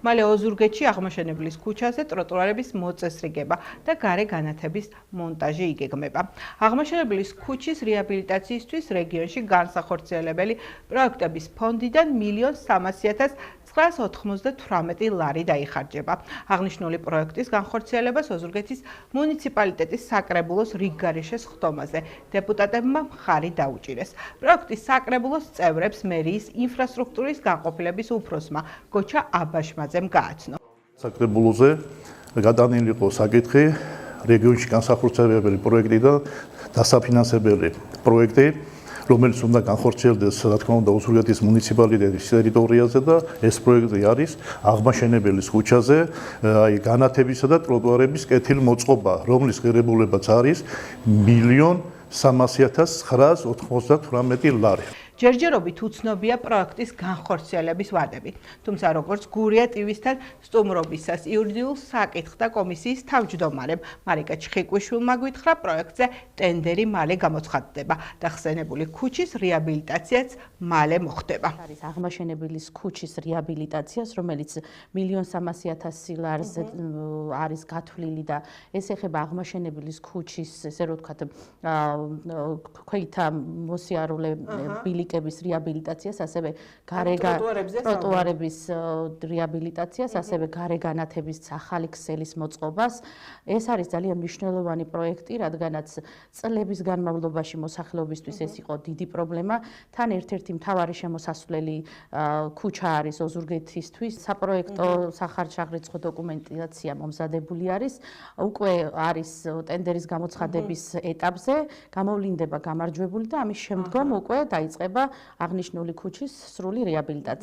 მალე ოზურგეთში აღმაშენებლის ქუჩაზე ტროტუარების მოწესრიგება და გარე განათების მონტაჟი იგეგმება. აღმაშენებლის ქუჩის რეაბილიტაციისთვის რეგიონში განსახორციელებელი პროექტების ფონდიდან 1.300.998 ლარი დაიხარჯება. აღნიშნული პროექტის განხორციელებას ოზურგეთის მუნიციპალიტეტის საკრებულოს რიგგარეშეს ხდომაზე დეპუტატებმა მხარი დაუჭირეს. პროექტის საკრებულოს წევრებს მერიის ინფრასტრუქტურის განყოფილების უფროსმა გოჩა აბაშმაძემ გააცნო. საკრებულოზე გადანილი იყო საკითხი რეგიონში განსახორციელებელი პროექტი და დასაფინანსებელი პროექტი, რომელიც უნდა განხორციელდეს, რა თქმა უნდა, ოზურგეთის მუნიციპალიტეტის ტერიტორიაზე და ეს პროექტი არის აღმაშენებლის ქუჩაზე, განათებისა და ტროტუარების კეთილმოწყობა, რომლის ღირებულებაც არის 1.300.998 ლარი. ჯერჯერობით უცნობია პროექტის განხორციელების ვადები. თუმცა როგორც გურია ტივისთან სტუმრობისას იურიდიულ საკითხთა კომისიის თავმჯდომარემ მარიკა ჩხიკვიშვილმა გითხრა, პროექტზე ტენდერი მალე გამოცხადდება და ხსენებული ქუჩის რეაბილიტაციაც მალე მოხდება. არის აღმაშენებლის ქუჩის რეაბილიტაციას, რომელიც 1.300.000 ლარზე არის გათვლილი და ეს ეხება აღმაშენებლის ქუჩის, ესე რომ ვთქვათ, ქვეითა მოსიარულე ბილიკების რეაბილიტაციას, ასევე ტროტუარების რეაბილიტაციას, ასევე გარე განათების ახალი ქსელის მოწყობას. ეს არის ძალიან მნიშვნელოვანი პროექტი, რადგანაც წლების განმავლობაში მოსახლეობისთვის ეს იყო დიდი პრობლემა. თან ერთ-ერთი მთავარი შემოსასვლელი ქუჩა არის ოზურგეთისთვის. საპროექტო სახარჯაღრიცხვა დოკუმენტაცია მომზადებული არის. უკვე არის ტენდერის გამოცხადების ეტაპზე, გამოვლინდება გამარჯვებული და ამის შემდგომ უკვე დაიწყება აღნიშნული ქუჩის სრული რეაბილიტაცია.